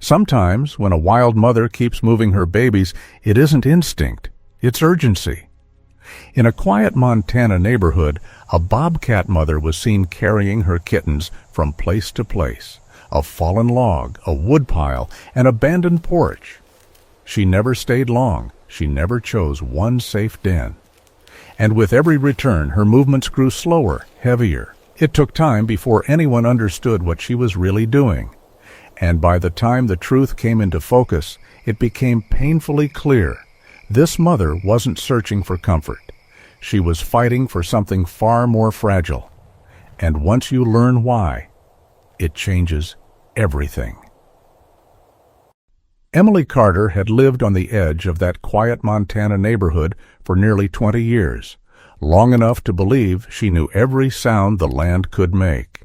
Sometimes, when a wild mother keeps moving her babies, it isn't instinct, it's urgency. In a quiet Montana neighborhood, a bobcat mother was seen carrying her kittens from place to place, a fallen log, a woodpile, an abandoned porch. She never stayed long. She never chose one safe den. And with every return, her movements grew slower, heavier. It took time before anyone understood what she was really doing. And by the time the truth came into focus, it became painfully clear. This mother wasn't searching for comfort. She was fighting for something far more fragile. And once you learn why, it changes everything. Emily Carter had lived on the edge of that quiet Montana neighborhood for nearly 20 years, long enough to believe she knew every sound the land could make.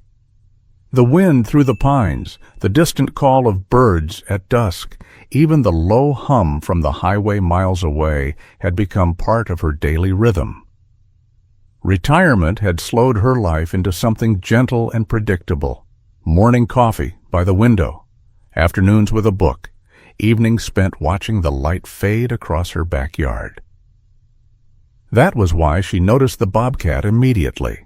The wind through the pines, the distant call of birds at dusk, even the low hum from the highway miles away had become part of her daily rhythm. Retirement had slowed her life into something gentle and predictable. Morning coffee by the window, afternoons with a book, evenings spent watching the light fade across her backyard. That was why she noticed the bobcat immediately.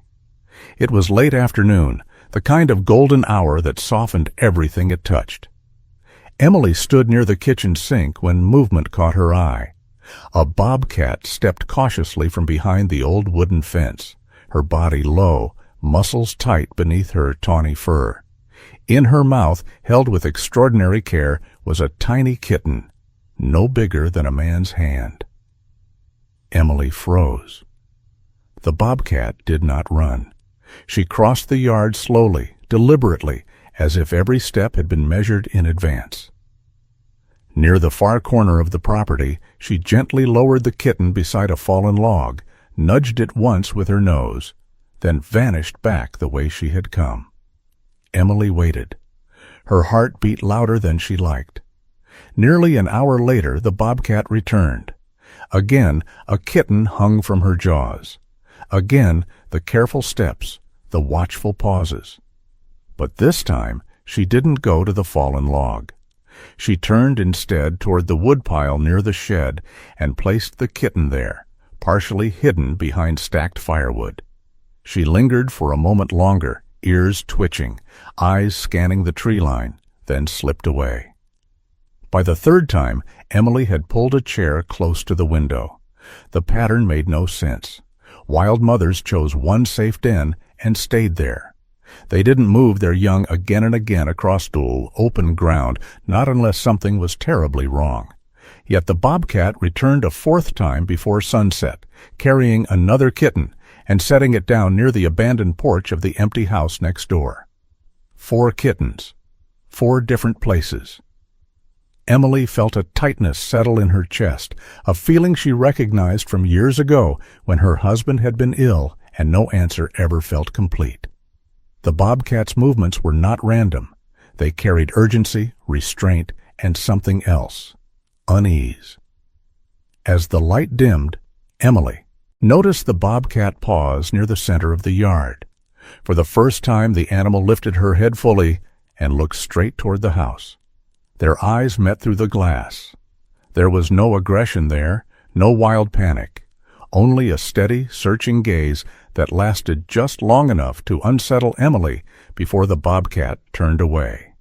It was late afternoon, the kind of golden hour that softened everything it touched. Emily stood near the kitchen sink when movement caught her eye. A bobcat stepped cautiously from behind the old wooden fence, her body low, muscles tight beneath her tawny fur. In her mouth, held with extraordinary care, was a tiny kitten, no bigger than a man's hand. Emily froze. The bobcat did not run. She crossed the yard slowly, deliberately, as if every step had been measured in advance. Near the far corner of the property, she gently lowered the kitten beside a fallen log, nudged it once with her nose, then vanished back the way she had come. Emily waited. Her heart beat louder than she liked. Nearly an hour later, the bobcat returned. Again, a kitten hung from her jaws. Again, the careful steps, the watchful pauses. But this time, she didn't go to the fallen log. She turned instead toward the woodpile near the shed and placed the kitten there, partially hidden behind stacked firewood. She lingered for a moment longer, ears twitching, eyes scanning the tree line, then slipped away. By the third time, Emily had pulled a chair close to the window. The pattern made no sense. Wild mothers chose one safe den and stayed there. They didn't move their young again and again across open ground, not unless something was terribly wrong. Yet the bobcat returned a fourth time before sunset, carrying another kitten and setting it down near the abandoned porch of the empty house next door. 4 kittens, 4 different places. Emily felt a tightness settle in her chest, a feeling she recognized from years ago when her husband had been ill and no answer ever felt complete. The bobcat's movements were not random. They carried urgency, restraint, and something else, unease. As the light dimmed, Emily noticed the bobcat pause near the center of the yard. For the first time, the animal lifted her head fully and looked straight toward the house. Their eyes met through the glass. There was no aggression there, no wild panic, only a steady, searching gaze that lasted just long enough to unsettle Emily before the bobcat turned away.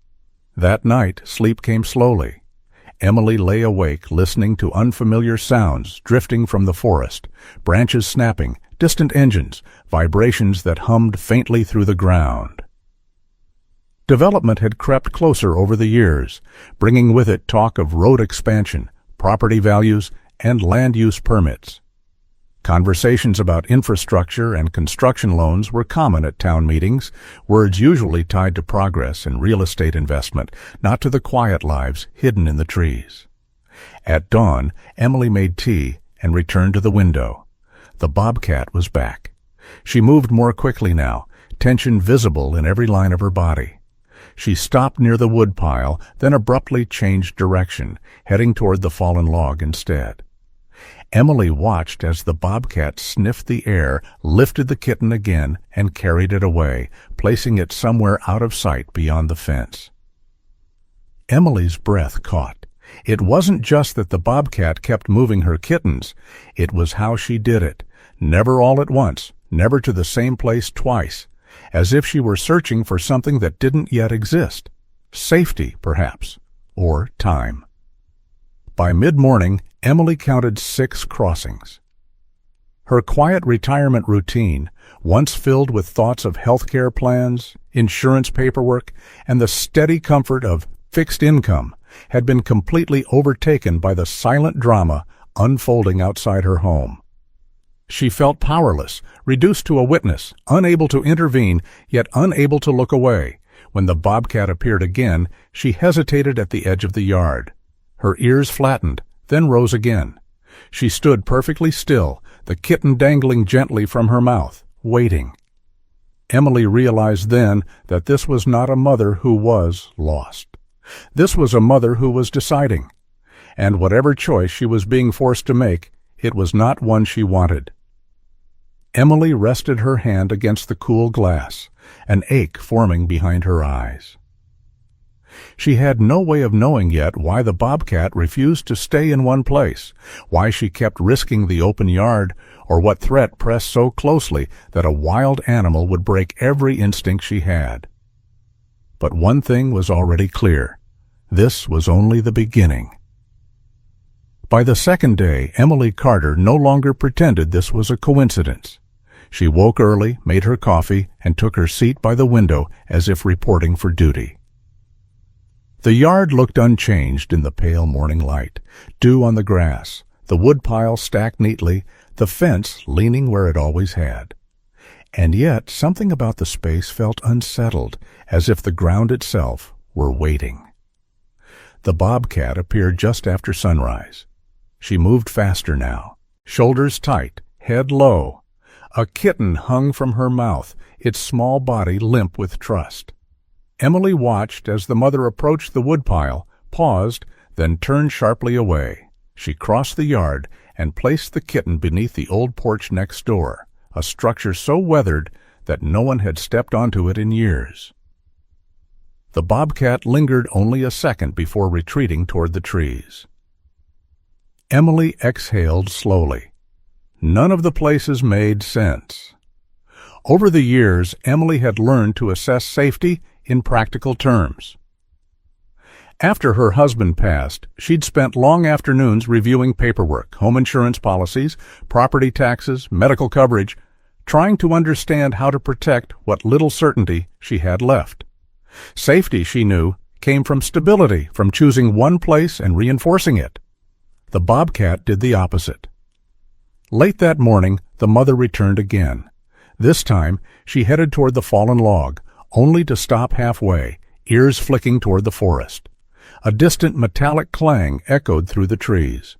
That night, sleep came slowly. Emily lay awake listening to unfamiliar sounds drifting from the forest, branches snapping, distant engines, vibrations that hummed faintly through the ground. Development had crept closer over the years, bringing with it talk of road expansion, property values, and land use permits. Conversations about infrastructure and construction loans were common at town meetings, words usually tied to progress and real estate investment, not to the quiet lives hidden in the trees. At dawn, Emily made tea and returned to the window. The bobcat was back. She moved more quickly now, tension visible in every line of her body. She stopped near the woodpile, then abruptly changed direction, heading toward the fallen log instead. Emily watched as the bobcat sniffed the air, lifted the kitten again, and carried it away, placing it somewhere out of sight beyond the fence. Emily's breath caught. It wasn't just that the bobcat kept moving her kittens. It was how she did it. Never all at once, never to the same place twice, as if she were searching for something that didn't yet exist. Safety, perhaps, or time. By mid-morning, Emily counted 6 crossings. Her quiet retirement routine, once filled with thoughts of healthcare plans, insurance paperwork, and the steady comfort of fixed income, had been completely overtaken by the silent drama unfolding outside her home. She felt powerless, reduced to a witness, unable to intervene, yet unable to look away. When the bobcat appeared again, she hesitated at the edge of the yard. Her ears flattened, then rose again. She stood perfectly still, the kitten dangling gently from her mouth, waiting. Emily realized then that this was not a mother who was lost. This was a mother who was deciding. And whatever choice she was being forced to make, it was not one she wanted. Emily rested her hand against the cool glass, an ache forming behind her eyes. She had no way of knowing yet why the bobcat refused to stay in one place, why she kept risking the open yard, or what threat pressed so closely that a wild animal would break every instinct she had. But one thing was already clear. This was only the beginning. By the second day, Emily Carter no longer pretended this was a coincidence. She woke early, made her coffee, and took her seat by the window as if reporting for duty. The yard looked unchanged in the pale morning light. Dew on the grass, the woodpile stacked neatly, the fence leaning where it always had. And yet something about the space felt unsettled, as if the ground itself were waiting. The bobcat appeared just after sunrise. She moved faster now, shoulders tight, head low. A kitten hung from her mouth, its small body limp with trust. Emily watched as the mother approached the woodpile, paused, then turned sharply away. She crossed the yard and placed the kitten beneath the old porch next door, a structure so weathered that no one had stepped onto it in years. The bobcat lingered only a second before retreating toward the trees. Emily exhaled slowly. None of the places made sense. Over the years, Emily had learned to assess safety in practical terms. After her husband passed, she'd spent long afternoons reviewing paperwork, home insurance policies, property taxes, medical coverage, trying to understand how to protect what little certainty she had left. Safety, she knew, came from stability, from choosing one place and reinforcing it. The bobcat did the opposite. Late that morning, the mother returned again. This time, she headed toward the fallen log, only to stop halfway, ears flicking toward the forest. A distant metallic clang echoed through the trees.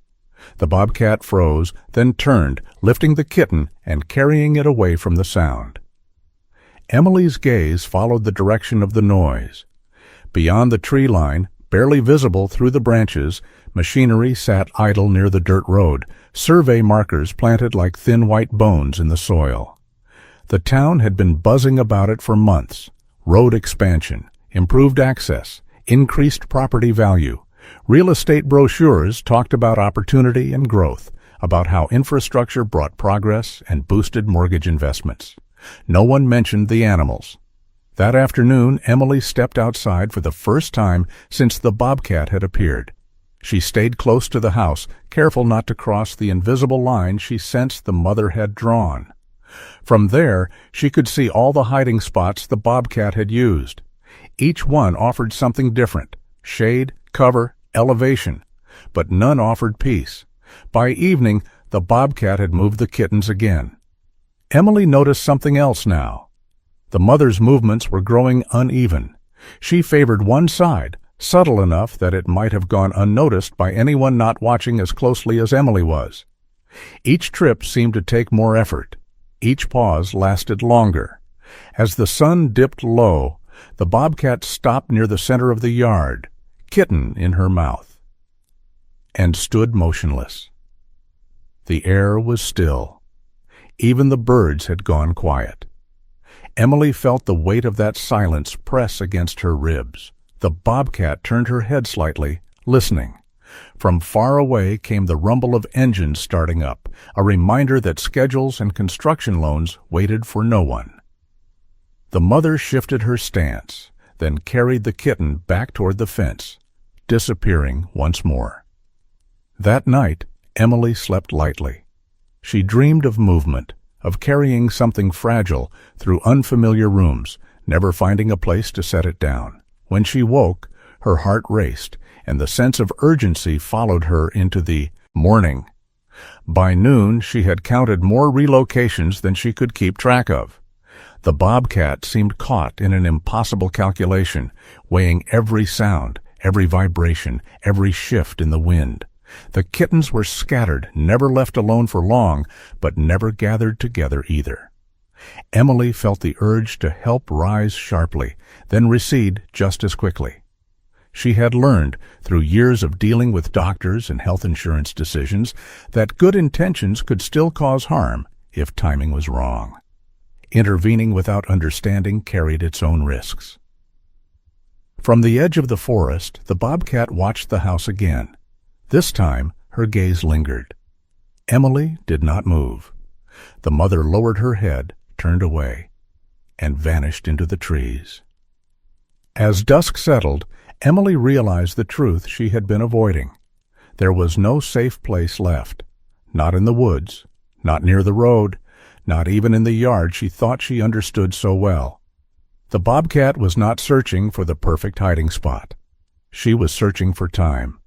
The bobcat froze, then turned, lifting the kitten and carrying it away from the sound. Emily's gaze followed the direction of the noise. Beyond the tree line, barely visible through the branches, machinery sat idle near the dirt road, survey markers planted like thin white bones in the soil. The town had been buzzing about it for months. Road expansion, improved access, increased property value. Real estate brochures talked about opportunity and growth, about how infrastructure brought progress and boosted mortgage investments. No one mentioned the animals. That afternoon, Emily stepped outside for the first time since the bobcat had appeared. She stayed close to the house, careful not to cross the invisible line she sensed the mother had drawn. From there, she could see all the hiding spots the bobcat had used. Each one offered something different: shade, cover, elevation. But none offered peace. By evening, the bobcat had moved the kittens again. Emily noticed something else now. The mother's movements were growing uneven. She favored one side, subtle enough that it might have gone unnoticed by anyone not watching as closely as Emily was. Each trip seemed to take more effort. Each pause lasted longer. As the sun dipped low, the bobcat stopped near the center of the yard, kitten in her mouth, and stood motionless. The air was still. Even the birds had gone quiet. Emily felt the weight of that silence press against her ribs. The bobcat turned her head slightly, listening. From far away came the rumble of engines starting up, a reminder that schedules and construction loans waited for no one. The mother shifted her stance, then carried the kitten back toward the fence, disappearing once more. That night, Emily slept lightly. She dreamed of movement, of carrying something fragile through unfamiliar rooms, never finding a place to set it down. When she woke, her heart raced, and the sense of urgency followed her into the morning. By noon, she had counted more relocations than she could keep track of. The bobcat seemed caught in an impossible calculation, weighing every sound, every vibration, every shift in the wind. The kittens were scattered, never left alone for long, but never gathered together either. Emily felt the urge to help rise sharply, then recede just as quickly. She had learned, through years of dealing with doctors and health insurance decisions, that good intentions could still cause harm if timing was wrong. Intervening without understanding carried its own risks. From the edge of the forest, the bobcat watched the house again. This time, her gaze lingered. Emily did not move. The mother lowered her head, turned away, and vanished into the trees. As dusk settled, Emily realized the truth she had been avoiding. There was no safe place left. Not in the woods, not near the road, not even in the yard she thought she understood so well. The bobcat was not searching for the perfect hiding spot. She was searching for time.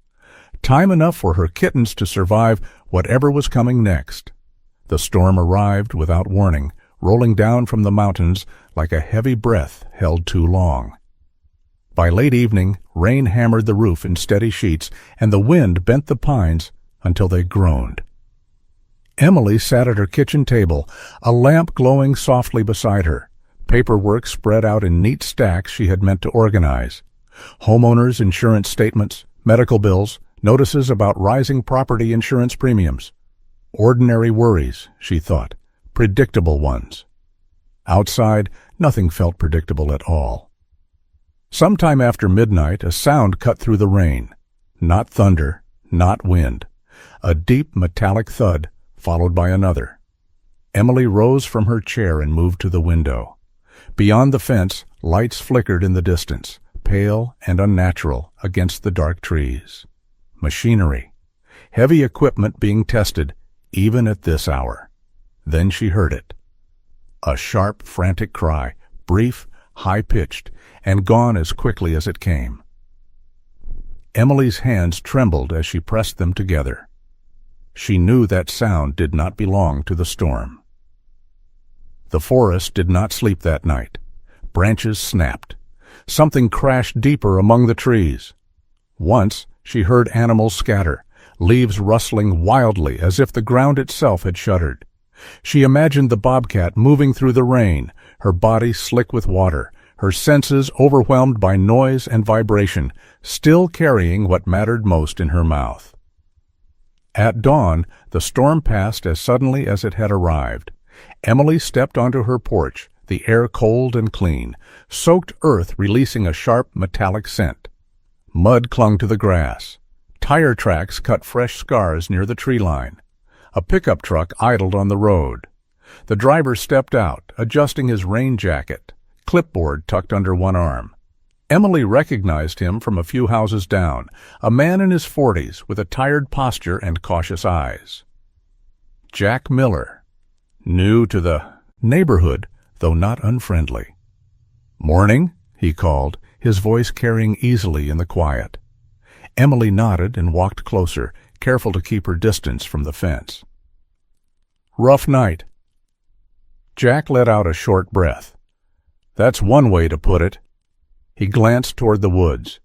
Time enough for her kittens to survive whatever was coming next. The storm arrived without warning, rolling down from the mountains like a heavy breath held too long. By late evening, rain hammered the roof in steady sheets, and the wind bent the pines until they groaned. Emily sat at her kitchen table, a lamp glowing softly beside her, paperwork spread out in neat stacks she had meant to organize. Homeowners' insurance statements, medical bills, notices about rising property insurance premiums. Ordinary worries, she thought, predictable ones. Outside, nothing felt predictable at all. Sometime after midnight, a sound cut through the rain. Not thunder, not wind. A deep metallic thud, followed by another. Emily rose from her chair and moved to the window. Beyond the fence, lights flickered in the distance, pale and unnatural against the dark trees. Machinery. Heavy equipment being tested, even at this hour. Then she heard it. A sharp, frantic cry, brief, high-pitched, and gone as quickly as it came. Emily's hands trembled as she pressed them together. She knew that sound did not belong to the storm. The forest did not sleep that night. Branches snapped. Something crashed deeper among the trees. Once she heard animals scatter, leaves rustling wildly as if the ground itself had shuddered. She imagined the bobcat moving through the rain, her body slick with water, her senses overwhelmed by noise and vibration, still carrying what mattered most in her mouth. At dawn, the storm passed as suddenly as it had arrived. Emily stepped onto her porch, the air cold and clean, soaked earth releasing a sharp metallic scent. Mud clung to the grass. Tire tracks cut fresh scars near the tree line. A pickup truck idled on the road. The driver stepped out, adjusting his rain jacket, clipboard tucked under one arm. Emily recognized him from a few houses down, a man in his 40s with a tired posture and cautious eyes. Jack Miller, new to the neighborhood, though not unfriendly. "Morning," he called, his voice carrying easily in the quiet. Emily nodded and walked closer, careful to keep her distance from the fence. "Rough night." Jack let out a short breath. "That's one way to put it." He glanced toward the woods.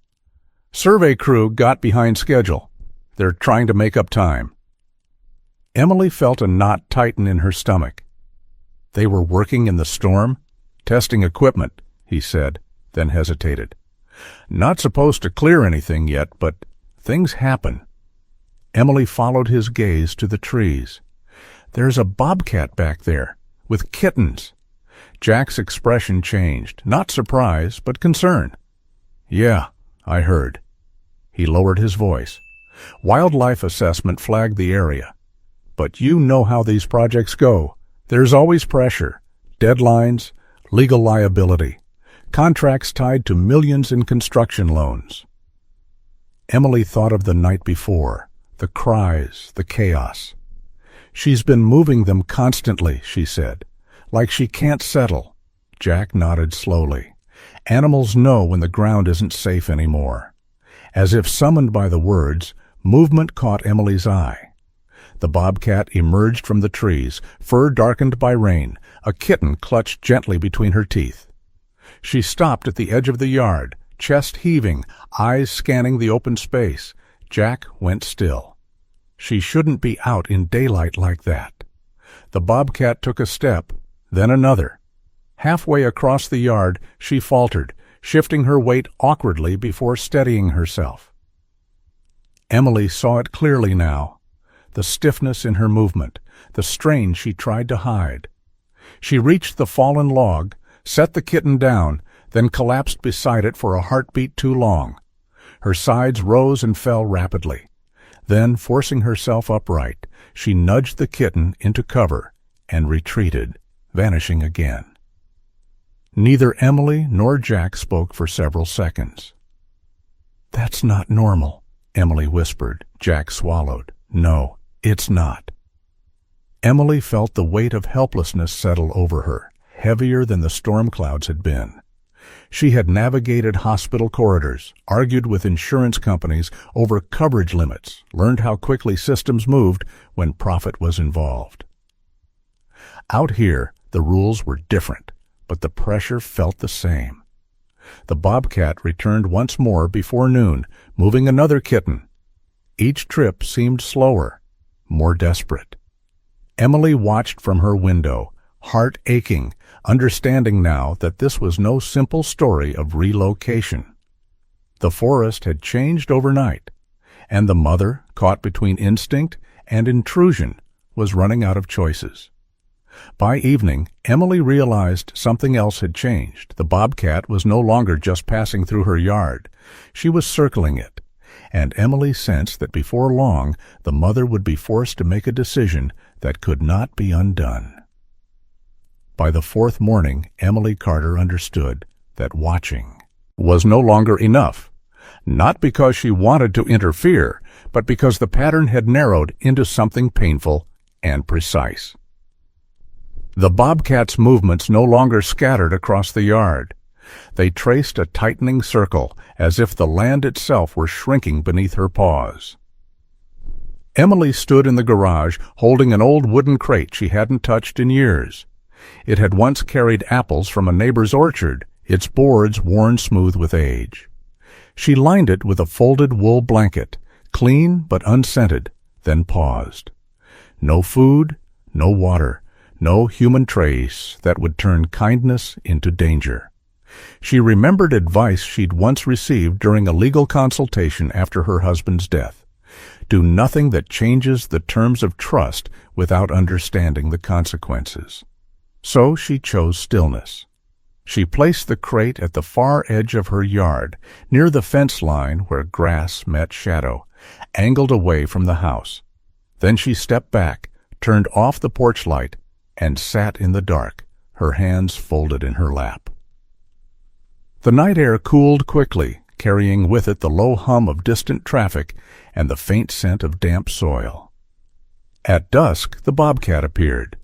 "Survey crew got behind schedule. They're trying to make up time." Emily felt a knot tighten in her stomach. "They were working in the storm? Testing equipment," he said, then hesitated. "Not supposed to clear anything yet, but things happen." Emily followed his gaze to the trees. "There's a bobcat back there, with kittens." Jack's expression changed, not surprise, but concern. "Yeah, I heard." He lowered his voice. "Wildlife assessment flagged the area. But you know how these projects go. There's always pressure, deadlines, legal liability, contracts tied to millions in construction loans." Emily thought of the night before, the cries, the chaos. "She's been moving them constantly," she said, "like she can't settle." Jack nodded slowly. "Animals know when the ground isn't safe anymore." As if summoned by the words, movement caught Emily's eye. The bobcat emerged from the trees, fur darkened by rain, a kitten clutched gently between her teeth. She stopped at the edge of the yard, chest heaving, eyes scanning the open space. Jack went still. She shouldn't be out in daylight like that. The bobcat took a step, then another. Halfway across the yard, she faltered, shifting her weight awkwardly before steadying herself. Emily saw it clearly now, the stiffness in her movement, the strain she tried to hide. She reached the fallen log, set the kitten down, then collapsed beside it for a heartbeat too long. Her sides rose and fell rapidly. Then, forcing herself upright, she nudged the kitten into cover and retreated, vanishing again. Neither Emily nor Jack spoke for several seconds. "That's not normal," Emily whispered. Jack swallowed. "No, it's not." Emily felt the weight of helplessness settle over her, heavier than the storm clouds had been. She had navigated hospital corridors, argued with insurance companies over coverage limits, learned how quickly systems moved when profit was involved. Out here, the rules were different, but the pressure felt the same. The bobcat returned once more before noon, moving another kitten. Each trip seemed slower, more desperate. Emily watched from her window, heart aching, understanding now that this was no simple story of relocation. The forest had changed overnight, and the mother, caught between instinct and intrusion, was running out of choices. By evening, Emily realized something else had changed. The bobcat was no longer just passing through her yard. She was circling it, and Emily sensed that before long the mother would be forced to make a decision that could not be undone. By the fourth morning, Emily Carter understood that watching was no longer enough, not because she wanted to interfere, but because the pattern had narrowed into something painful and precise. The bobcat's movements no longer scattered across the yard. They traced a tightening circle, as if the land itself were shrinking beneath her paws. Emily stood in the garage, holding an old wooden crate she hadn't touched in years. It had once carried apples from a neighbor's orchard, its boards worn smooth with age. She lined it with a folded wool blanket, clean but unscented, then paused. No food, no water, no human trace that would turn kindness into danger. She remembered advice she'd once received during a legal consultation after her husband's death. Do nothing that changes the terms of trust without understanding the consequences. So she chose stillness. She placed the crate at the far edge of her yard, near the fence line where grass met shadow, angled away from the house. Then she stepped back, turned off the porch light, and sat in the dark, her hands folded in her lap. The night air cooled quickly, carrying with it the low hum of distant traffic and the faint scent of damp soil. At dusk, the bobcat appeared.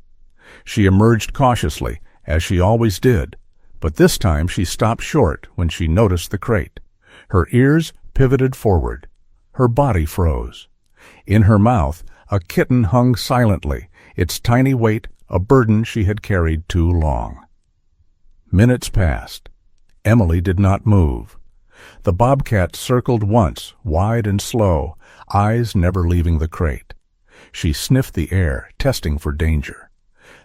She emerged cautiously, as she always did, but this time she stopped short when she noticed the crate. Her ears pivoted forward. Her body froze. In her mouth, a kitten hung silently, its tiny weight a burden she had carried too long. Minutes passed. Emily did not move. The bobcat circled once, wide and slow, eyes never leaving the crate. She sniffed the air, testing for danger.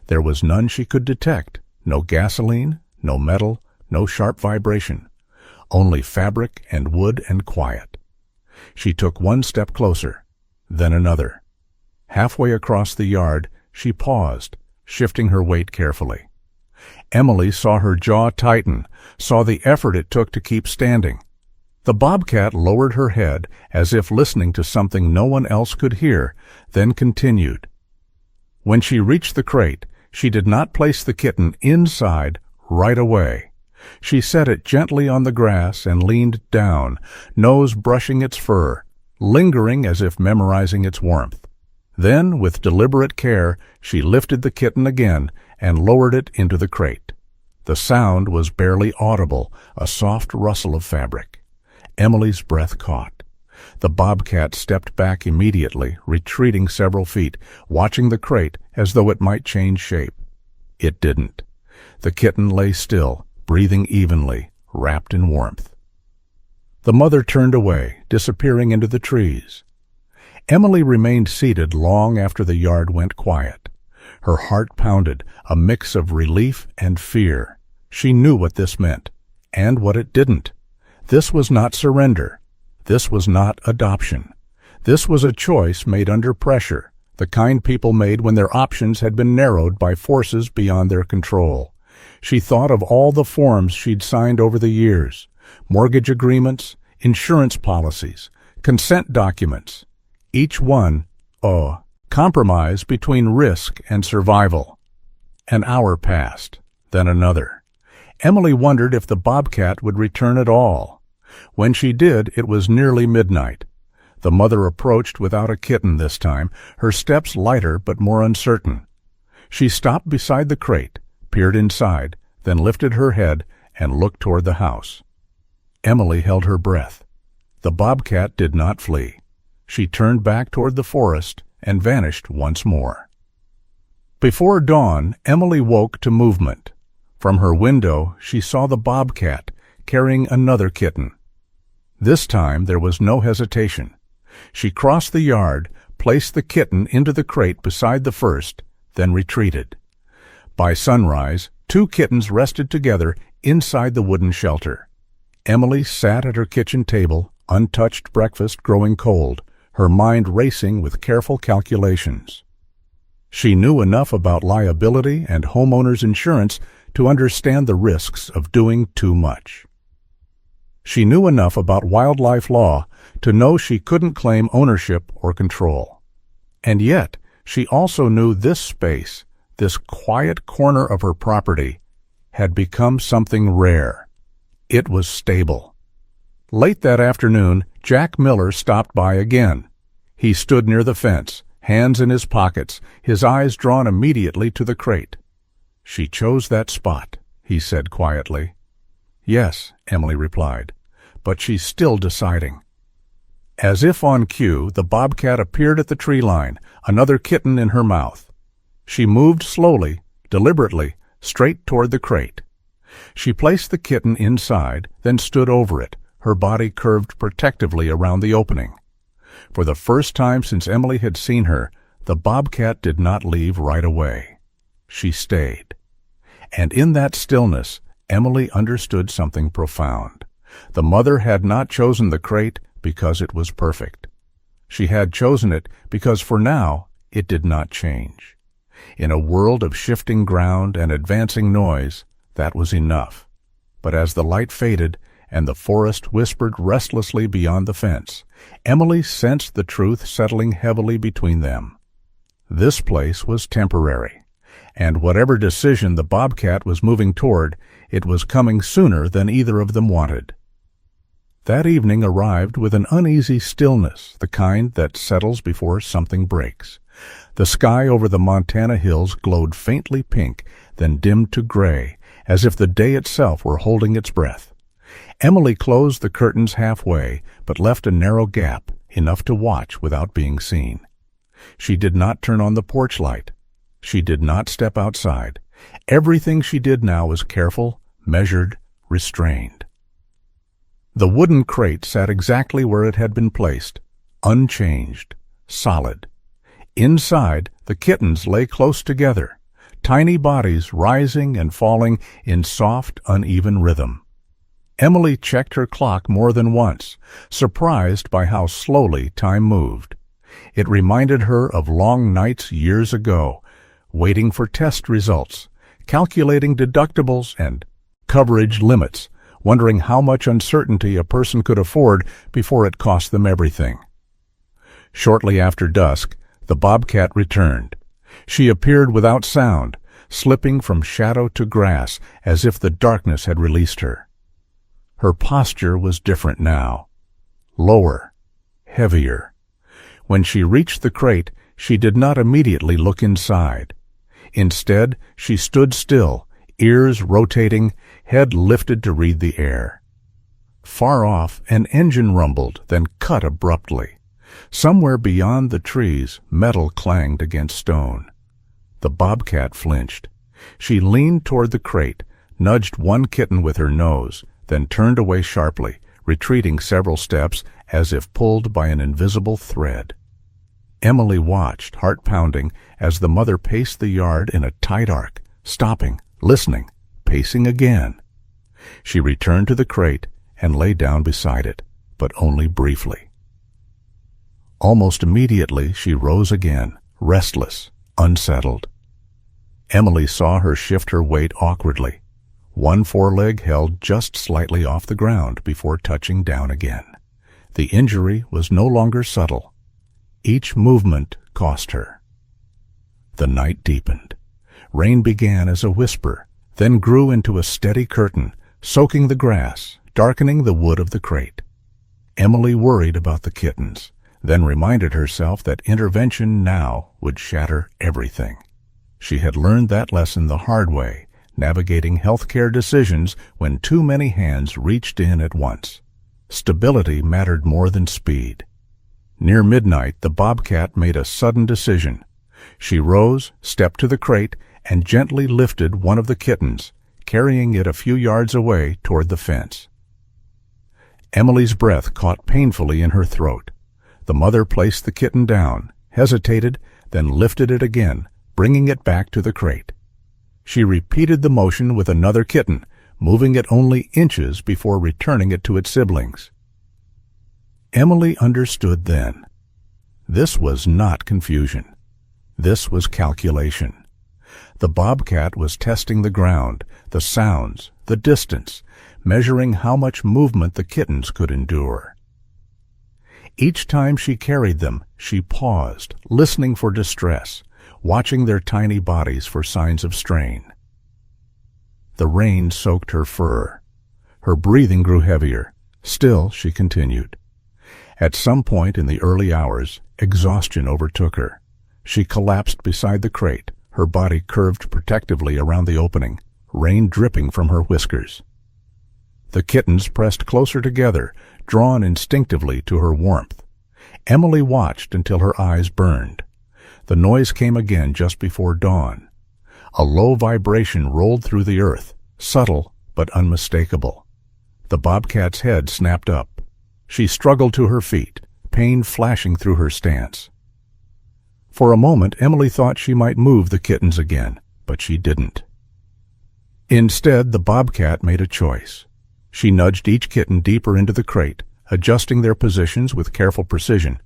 There was none she could detect, no gasoline, no metal, no sharp vibration, only fabric and wood and quiet. She took one step closer, then another. Halfway across the yard, she paused, shifting her weight carefully. Emily saw her jaw tighten, saw the effort it took to keep standing. The bobcat lowered her head as if listening to something no one else could hear, then continued. When she reached the crate, she did not place the kitten inside right away. She set it gently on the grass and leaned down, nose brushing its fur, lingering as if memorizing its warmth. Then, with deliberate care, she lifted the kitten again and lowered it into the crate. The sound was barely audible, a soft rustle of fabric. Emily's breath caught. The bobcat stepped back immediately, retreating several feet, watching the crate as though it might change shape. It didn't. The kitten lay still, breathing evenly, wrapped in warmth. The mother turned away, disappearing into the trees. Emily remained seated long after the yard went quiet. Her heart pounded, a mix of relief and fear. She knew what this meant, and what it didn't. This was not surrender. This was not adoption. This was a choice made under pressure, the kind people made when their options had been narrowed by forces beyond their control. She thought of all the forms she'd signed over the years, mortgage agreements, insurance policies, consent documents. Each one, compromise between risk and survival. An hour passed, then another. Emily wondered if the bobcat would return at all. When she did, it was nearly midnight. The mother approached without a kitten this time, her steps lighter but more uncertain. She stopped beside the crate, peered inside, then lifted her head and looked toward the house. Emily held her breath. The bobcat did not flee. She turned back toward the forest and vanished once more. Before dawn, Emily woke to movement. From her window, she saw the bobcat carrying another kitten. This time there was no hesitation. She crossed the yard, placed the kitten into the crate beside the first, then retreated. By sunrise, 2 kittens rested together inside the wooden shelter. Emily sat at her kitchen table, untouched breakfast growing cold, her mind racing with careful calculations. She knew enough about liability and homeowners insurance to understand the risks of doing too much. She knew enough about wildlife law to know she couldn't claim ownership or control. And yet, she also knew this space, this quiet corner of her property, had become something rare. It was stable. Late that afternoon, Jack Miller stopped by again. He stood near the fence, hands in his pockets, his eyes drawn immediately to the crate. "She chose that spot," he said quietly. "Yes," Emily replied, "but she's still deciding." As if on cue, the bobcat appeared at the tree line, another kitten in her mouth. She moved slowly, deliberately, straight toward the crate. She placed the kitten inside, then stood over it, her body curved protectively around the opening. For the first time since Emily had seen her, the bobcat did not leave right away. She stayed. And in that stillness, Emily understood something profound. The mother had not chosen the crate because it was perfect. She had chosen it because for now it did not change. In a world of shifting ground and advancing noise, that was enough. But as the light faded and the forest whispered restlessly beyond the fence, Emily sensed the truth settling heavily between them. This place was temporary. And whatever decision the bobcat was moving toward, it was coming sooner than either of them wanted. That evening arrived with an uneasy stillness, the kind that settles before something breaks. The sky over the Montana hills glowed faintly pink, then dimmed to gray, as if the day itself were holding its breath. Emily closed the curtains halfway, but left a narrow gap, enough to watch without being seen. She did not turn on the porch light. She did not step outside. Everything she did now was careful, measured, restrained. The wooden crate sat exactly where it had been placed, unchanged, solid. Inside, the kittens lay close together, tiny bodies rising and falling in soft, uneven rhythm. Emily checked her clock more than once, surprised by how slowly time moved. It reminded her of long nights years ago, waiting for test results, calculating deductibles and coverage limits, wondering how much uncertainty a person could afford before it cost them everything. Shortly after dusk, the bobcat returned. She appeared without sound, slipping from shadow to grass as if the darkness had released her. Her posture was different now. Lower, heavier. When she reached the crate, she did not immediately look inside. Instead, she stood still, ears rotating, head lifted to read the air. Far off, an engine rumbled, then cut abruptly. Somewhere beyond the trees, metal clanged against stone. The bobcat flinched. She leaned toward the crate, nudged one kitten with her nose, then turned away sharply, retreating several steps as if pulled by an invisible thread. Emily watched, heart pounding, as the mother paced the yard in a tight arc, stopping, listening, pacing again. She returned to the crate and lay down beside it, but only briefly. Almost immediately she rose again, restless, unsettled. Emily saw her shift her weight awkwardly. One foreleg held just slightly off the ground before touching down again. The injury was no longer subtle. Each movement cost her. The night deepened. Rain began as a whisper, then grew into a steady curtain, soaking the grass, darkening the wood of the crate. Emily worried about the kittens, then reminded herself that intervention now would shatter everything. She had learned that lesson the hard way, navigating healthcare decisions when too many hands reached in at once. Stability mattered more than speed. Near midnight, the bobcat made a sudden decision. She rose, stepped to the crate, and gently lifted one of the kittens, carrying it a few yards away toward the fence. Emily's breath caught painfully in her throat. The mother placed the kitten down, hesitated, then lifted it again, bringing it back to the crate. She repeated the motion with another kitten, moving it only inches before returning it to its siblings. Emily understood then. This was not confusion. This was calculation. The bobcat was testing the ground, the sounds, the distance, measuring how much movement the kittens could endure. Each time she carried them, she paused, listening for distress, watching their tiny bodies for signs of strain. The rain soaked her fur. Her breathing grew heavier. Still, she continued. At some point in the early hours, exhaustion overtook her. She collapsed beside the crate, her body curved protectively around the opening, rain dripping from her whiskers. The kittens pressed closer together, drawn instinctively to her warmth. Emily watched until her eyes burned. The noise came again just before dawn. A low vibration rolled through the earth, subtle but unmistakable. The bobcat's head snapped up. She struggled to her feet, pain flashing through her stance. For a moment, Emily thought she might move the kittens again, but she didn't. Instead, the bobcat made a choice. She nudged each kitten deeper into the crate, adjusting their positions with careful precision,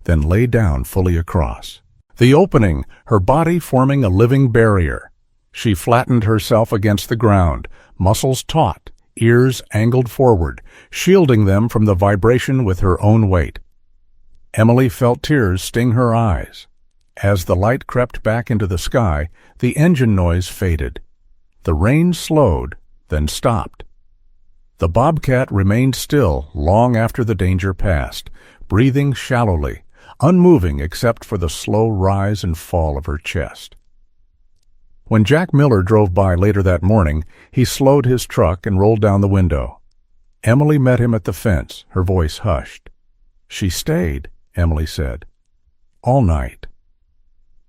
then lay down fully across. The opening, her body forming a living barrier. She flattened herself against the ground, muscles taut, ears angled forward, shielding them from the vibration with her own weight. Emily felt tears sting her eyes. As the light crept back into the sky, the engine noise faded. The rain slowed, then stopped. The bobcat remained still long after the danger passed, breathing shallowly, unmoving except for the slow rise and fall of her chest. When Jack Miller drove by later that morning, he slowed his truck and rolled down the window. Emily met him at the fence, her voice hushed. "She stayed," Emily said. "All night."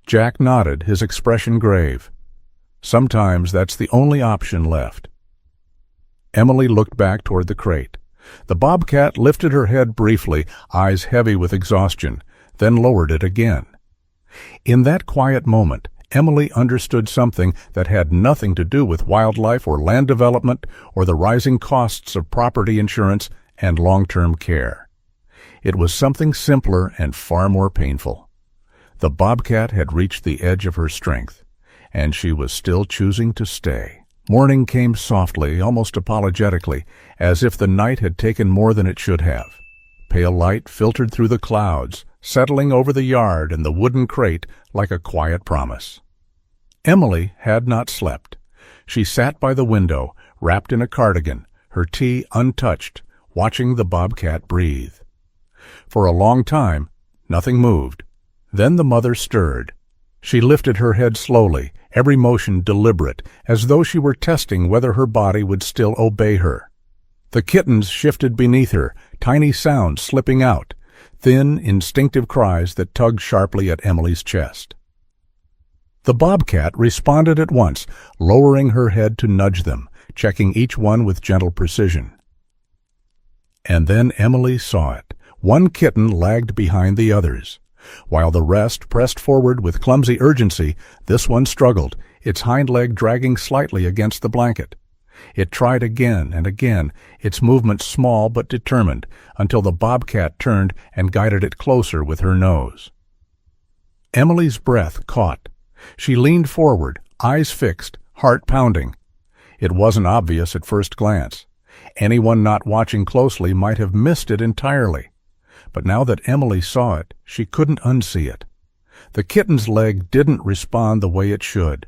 Jack nodded, his expression grave. "Sometimes that's the only option left." Emily looked back toward the crate. The bobcat lifted her head briefly, eyes heavy with exhaustion, then lowered it again. In that quiet moment, Emily understood something that had nothing to do with wildlife or land development or the rising costs of property insurance and long-term care. It was something simpler and far more painful. The bobcat had reached the edge of her strength, and she was still choosing to stay, Morning came softly, almost apologetically, as if the night had taken more than it should have. Pale light filtered through the clouds, settling over the yard and the wooden crate like a quiet promise. Emily had not slept. She sat by the window, wrapped in a cardigan, her tea untouched, watching the bobcat breathe. For a long time, nothing moved. Then the mother stirred. She lifted her head slowly, every motion deliberate, as though she were testing whether her body would still obey her. The kittens shifted beneath her, tiny sounds slipping out, thin, instinctive cries that tugged sharply at Emily's chest. The bobcat responded at once, lowering her head to nudge them, checking each one with gentle precision. And then Emily saw it. One kitten lagged behind the others. While the rest pressed forward with clumsy urgency, this one struggled, its hind leg dragging slightly against the blanket. It tried again and again, its movements small but determined, until the bobcat turned and guided it closer with her nose. Emily's breath caught. She leaned forward, eyes fixed, heart pounding. It wasn't obvious at first glance. Anyone not watching closely might have missed it entirely. But now that Emily saw it, she couldn't unsee it. The kitten's leg didn't respond the way it should.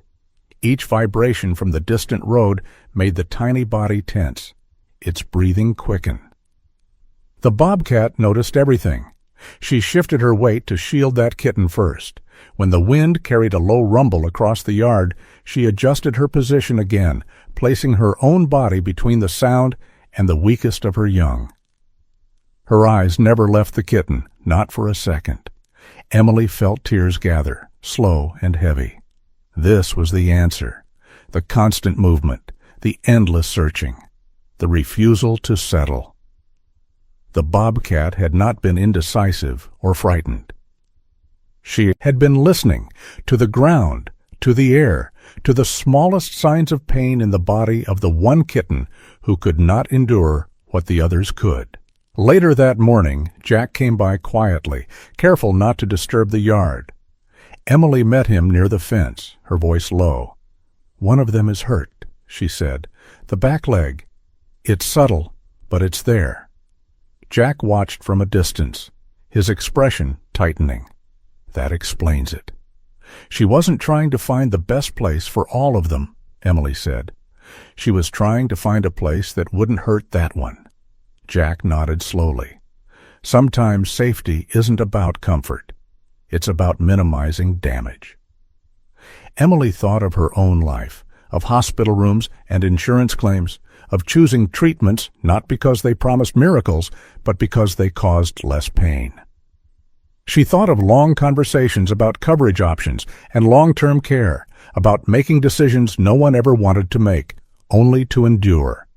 Each vibration from the distant road made the tiny body tense, its breathing quicken. The bobcat noticed everything. She shifted her weight to shield that kitten first. When the wind carried a low rumble across the yard, she adjusted her position again, placing her own body between the sound and the weakest of her young. Her eyes never left the kitten, not for a second. Emily felt tears gather, slow and heavy. This was the answer, the constant movement, the endless searching, the refusal to settle. The bobcat had not been indecisive or frightened. She had been listening to the ground, to the air, to the smallest signs of pain in the body of the one kitten who could not endure what the others could. Later that morning, Jack came by quietly, careful not to disturb the yard. Emily met him near the fence, her voice low. "One of them is hurt," she said. "The back leg. It's subtle, but it's there." Jack watched from a distance, his expression tightening. That explains it. She wasn't trying to find the best place for all of them, Emily said. She was trying to find a place that wouldn't hurt that one. Jack nodded slowly. Sometimes safety isn't about comfort. It's about minimizing damage. Emily thought of her own life, of hospital rooms and insurance claims, of choosing treatments not because they promised miracles, but because they caused less pain. She thought of long conversations about coverage options and long-term care, about making decisions no one ever wanted to make, only to endure.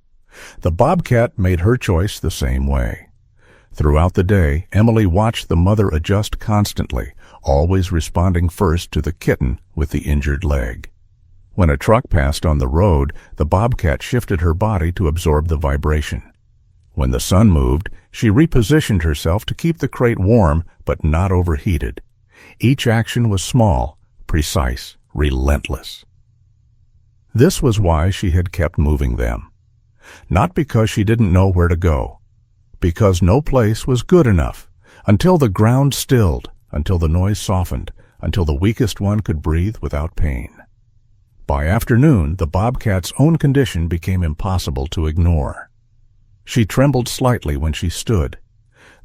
The bobcat made her choice the same way. Throughout the day, Emily watched the mother adjust constantly, always responding first to the kitten with the injured leg. When a truck passed on the road, the bobcat shifted her body to absorb the vibration. When the sun moved, she repositioned herself to keep the crate warm but not overheated. Each action was small, precise, relentless. This was why she had kept moving them. Not because she didn't know where to go, because no place was good enough, until the ground stilled, until the noise softened, until the weakest one could breathe without pain. By afternoon, the bobcat's own condition became impossible to ignore. She trembled slightly when she stood.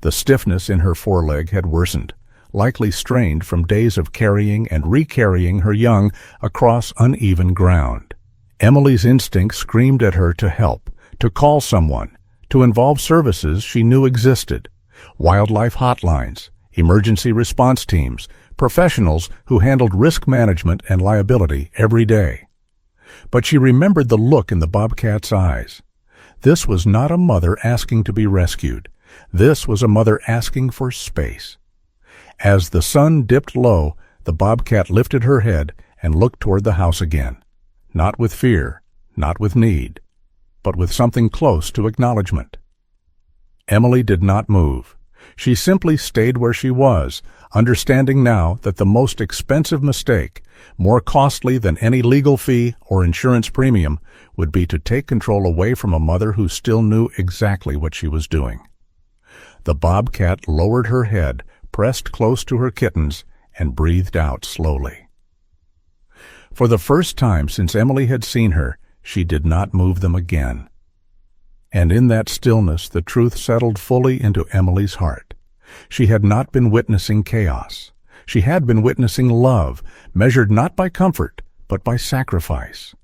The stiffness in her foreleg had worsened, likely strained from days of carrying and recarrying her young across uneven ground. Emily's instinct screamed at her to help, to call someone, to involve services she knew existed, wildlife hotlines, emergency response teams, professionals who handled risk management and liability every day. But she remembered the look in the bobcat's eyes. This was not a mother asking to be rescued. This was a mother asking for space. As the sun dipped low, the bobcat lifted her head and looked toward the house again, not with fear, not with need, but with something close to acknowledgement. Emily did not move. She simply stayed where she was, understanding now that the most expensive mistake, more costly than any legal fee or insurance premium, would be to take control away from a mother who still knew exactly what she was doing. The bobcat lowered her head, pressed close to her kittens, and breathed out slowly. For the first time since Emily had seen her, she did not move them again. And in that stillness the truth settled fully into Emily's heart. She had not been witnessing chaos. She had been witnessing love, measured not by comfort, but by sacrifice.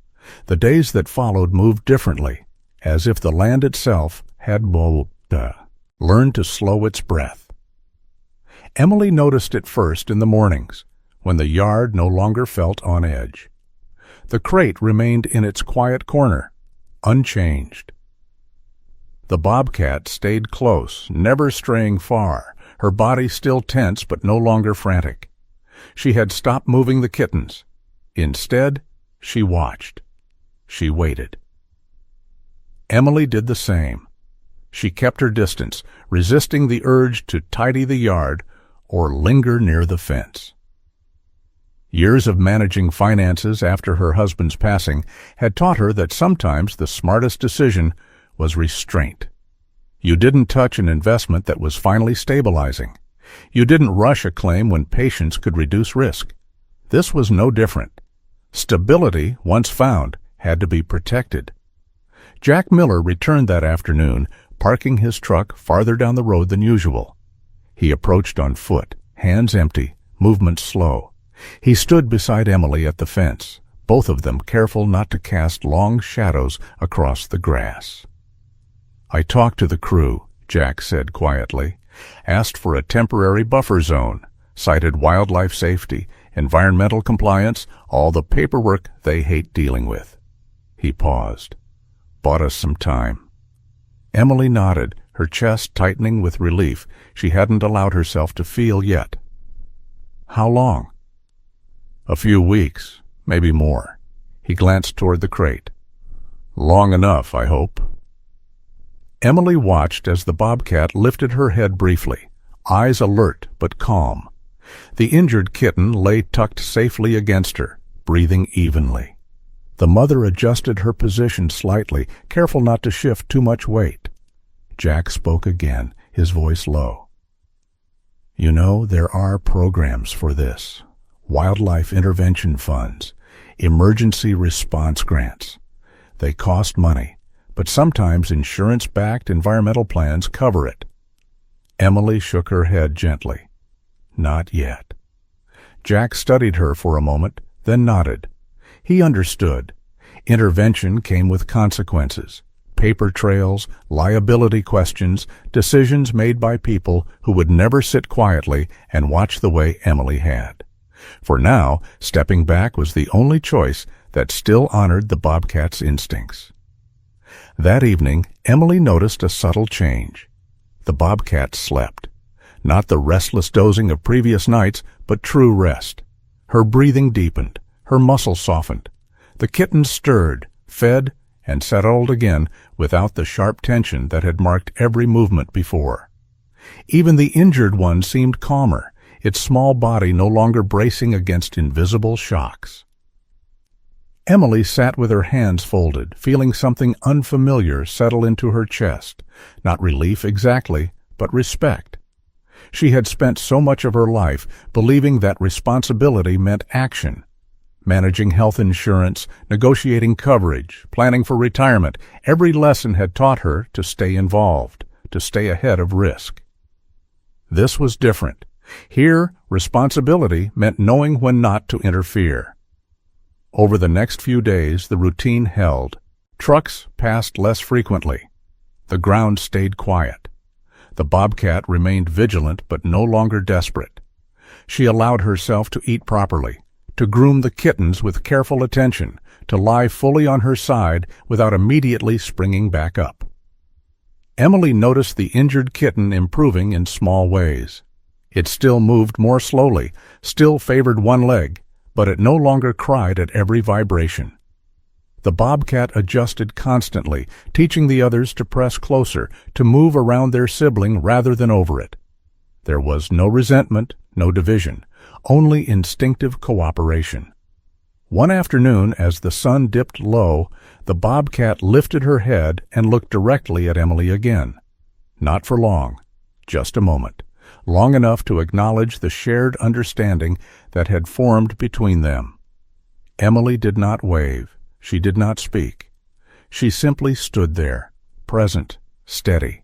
The days that followed moved differently, as if the land itself had learned to slow its breath. Emily noticed it first in the mornings, when the yard no longer felt on edge. The crate remained in its quiet corner, unchanged. The bobcat stayed close, never straying far, her body still tense but no longer frantic. She had stopped moving the kittens. Instead, she watched. She waited. Emily did the same. She kept her distance, resisting the urge to tidy the yard or linger near the fence. Years of managing finances after her husband's passing had taught her that sometimes the smartest decision was restraint. You didn't touch an investment that was finally stabilizing. You didn't rush a claim when patience could reduce risk. This was no different. Stability, once found, had to be protected. Jack Miller returned that afternoon, parking his truck farther down the road than usual. He approached on foot, hands empty, movement slow. He stood beside Emily at the fence, both of them careful not to cast long shadows across the grass. "I talked to the crew," Jack said quietly, "asked for a temporary buffer zone, cited wildlife safety, environmental compliance, all the paperwork they hate dealing with." He paused. "Bought us some time." Emily nodded, her chest tightening with relief she hadn't allowed herself to feel yet. "How long?" "A few weeks, maybe more." He glanced toward the crate. "Long enough, I hope." Emily watched as the bobcat lifted her head briefly, eyes alert but calm. The injured kitten lay tucked safely against her, breathing evenly. The mother adjusted her position slightly, careful not to shift too much weight. Jack spoke again, his voice low. "You know, there are programs for this. Wildlife intervention funds, emergency response grants. They cost money, but sometimes insurance-backed environmental plans cover it." Emily shook her head gently. "Not yet." Jack studied her for a moment, then nodded. He understood. Intervention came with consequences. Paper trails, liability questions, decisions made by people who would never sit quietly and watch the way Emily had. For now, stepping back was the only choice that still honored the bobcat's instincts. That evening, Emily noticed a subtle change. The bobcat slept. Not the restless dozing of previous nights, but true rest. Her breathing deepened. Her muscles softened. The kittens stirred, fed, and settled again without the sharp tension that had marked every movement before. Even the injured one seemed calmer, its small body no longer bracing against invisible shocks. Emily sat with her hands folded, feeling something unfamiliar settle into her chest. Not relief exactly, but respect. She had spent so much of her life believing that responsibility meant action. Managing health insurance, negotiating coverage, planning for retirement, every lesson had taught her to stay involved, to stay ahead of risk. This was different. Here, responsibility meant knowing when not to interfere. Over the next few days, the routine held. Trucks passed less frequently. The ground stayed quiet. The bobcat remained vigilant but no longer desperate. She allowed herself to eat properly, to groom the kittens with careful attention, to lie fully on her side without immediately springing back up. Emily noticed the injured kitten improving in small ways. It still moved more slowly, still favored one leg, but it no longer cried at every vibration. The bobcat adjusted constantly, teaching the others to press closer, to move around their sibling rather than over it. There was no resentment, no division, only instinctive cooperation. One afternoon, as the sun dipped low, the bobcat lifted her head and looked directly at Emily again. Not for long, just a moment, long enough to acknowledge the shared understanding that had formed between them. Emily did not wave. She did not speak. She simply stood there, present, steady.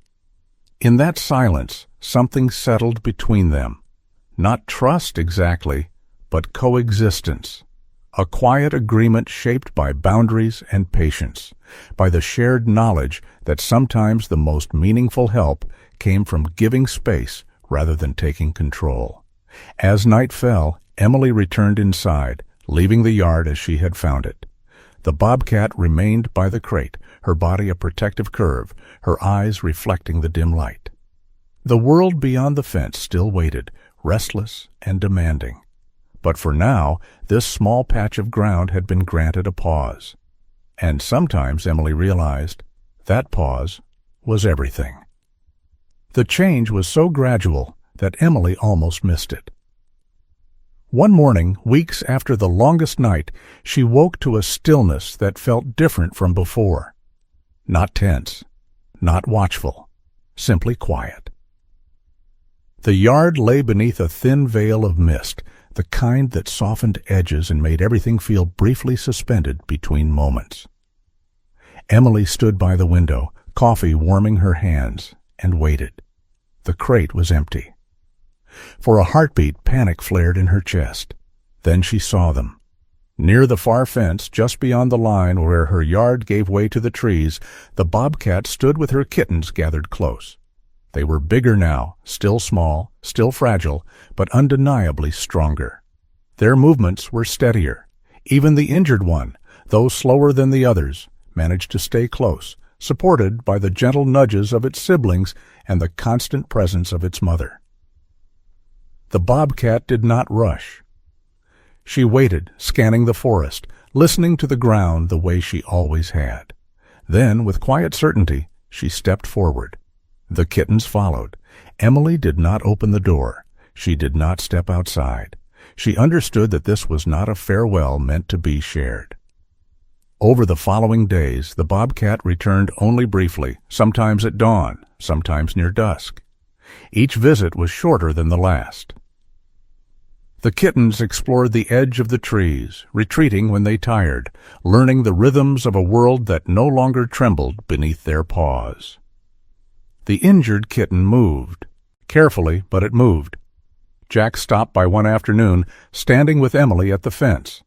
In that silence, something settled between them. Not trust exactly, but coexistence. A quiet agreement shaped by boundaries and patience, by the shared knowledge that sometimes the most meaningful help came from giving space rather than taking control. As night fell, Emily returned inside, leaving the yard as she had found it. The bobcat remained by the crate, her body a protective curve, her eyes reflecting the dim light. The world beyond the fence still waited, restless and demanding. But for now, this small patch of ground had been granted a pause. And sometimes, Emily realized, that pause was everything. The change was so gradual that Emily almost missed it. One morning, weeks after the longest night, she woke to a stillness that felt different from before. Not tense, not watchful, simply quiet. The yard lay beneath a thin veil of mist, the kind that softened edges and made everything feel briefly suspended between moments. Emily stood by the window, coffee warming her hands, and waited. The crate was empty. For a heartbeat, panic flared in her chest. Then she saw them. Near the far fence, just beyond the line where her yard gave way to the trees, the bobcat stood with her kittens gathered close. They were bigger now, still small, still fragile, but undeniably stronger. Their movements were steadier. Even the injured one, though slower than the others, managed to stay close, supported by the gentle nudges of its siblings and the constant presence of its mother. The bobcat did not rush. She waited, scanning the forest, listening to the ground the way she always had. Then, with quiet certainty, she stepped forward. The kittens followed. Emily did not open the door. She did not step outside. She understood that this was not a farewell meant to be shared. Over the following days, the bobcat returned only briefly, sometimes at dawn, sometimes near dusk. Each visit was shorter than the last. The kittens explored the edge of the trees, retreating when they tired, learning the rhythms of a world that no longer trembled beneath their paws. The injured kitten moved. Carefully, but it moved. Jack stopped by one afternoon, standing with Emily at the fence.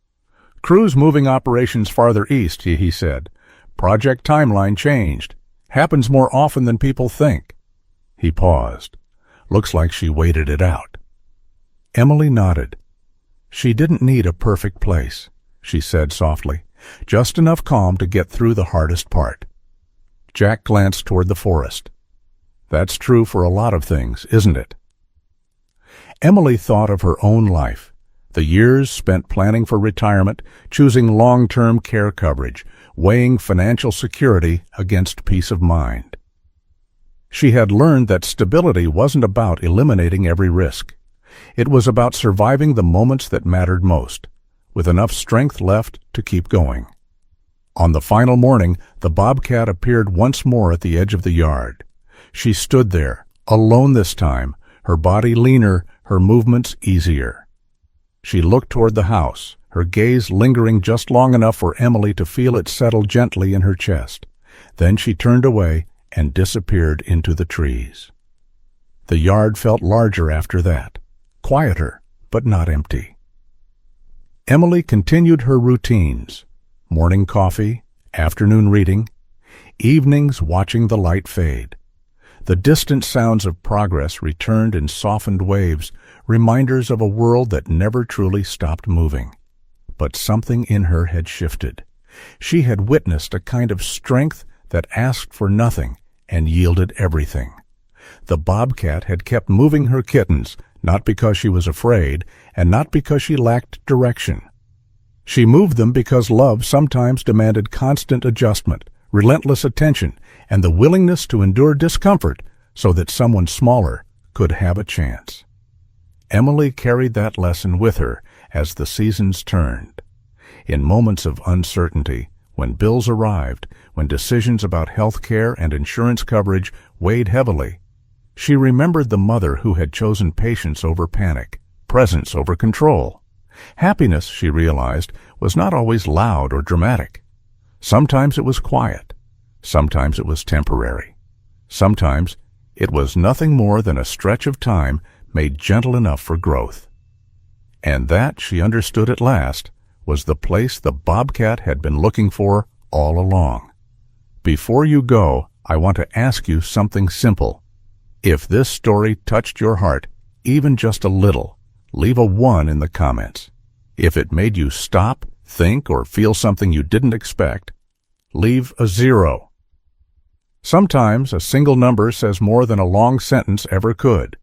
"Crew's moving operations farther east," he said. "Project timeline changed. Happens more often than people think." He paused. "Looks like she waited it out." Emily nodded. "She didn't need a perfect place," she said softly. "Just enough calm to get through the hardest part." Jack glanced toward the forest. "That's true for a lot of things, isn't it?" Emily thought of her own life, the years spent planning for retirement, choosing long-term care coverage, weighing financial security against peace of mind. She had learned that stability wasn't about eliminating every risk. It was about surviving the moments that mattered most, with enough strength left to keep going. On the final morning, the bobcat appeared once more at the edge of the yard. She stood there, alone this time, her body leaner, her movements easier. She looked toward the house, her gaze lingering just long enough for Emily to feel it settle gently in her chest. Then she turned away and disappeared into the trees. The yard felt larger after that, quieter, but not empty. Emily continued her routines: morning coffee, afternoon reading, evenings watching the light fade. The distant sounds of progress returned in softened waves, reminders of a world that never truly stopped moving. But something in her had shifted. She had witnessed a kind of strength that asked for nothing and yielded everything. The bobcat had kept moving her kittens, not because she was afraid, and not because she lacked direction. She moved them because love sometimes demanded constant adjustment, relentless attention, and the willingness to endure discomfort so that someone smaller could have a chance. Emily carried that lesson with her as the seasons turned. In moments of uncertainty, when bills arrived, when decisions about health care and insurance coverage weighed heavily, she remembered the mother who had chosen patience over panic, presence over control. Happiness, she realized, was not always loud or dramatic. Sometimes it was quiet. Sometimes it was temporary. Sometimes it was nothing more than a stretch of time made gentle enough for growth. And that, she understood at last, was the place the bobcat had been looking for all along. Before you go, I want to ask you something simple. If this story touched your heart, even just a little, leave a 1 in the comments. If it made you stop, think, or feel something you didn't expect, leave a 0. Sometimes a single number says more than a long sentence ever could.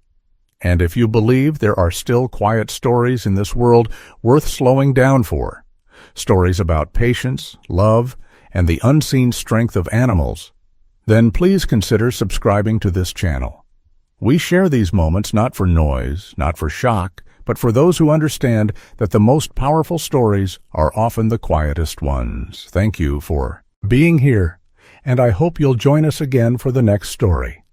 And if you believe there are still quiet stories in this world worth slowing down for, stories about patience, love, and the unseen strength of animals, then please consider subscribing to this channel. We share these moments not for noise, not for shock, but for those who understand that the most powerful stories are often the quietest ones. Thank you for being here, and I hope you'll join us again for the next story.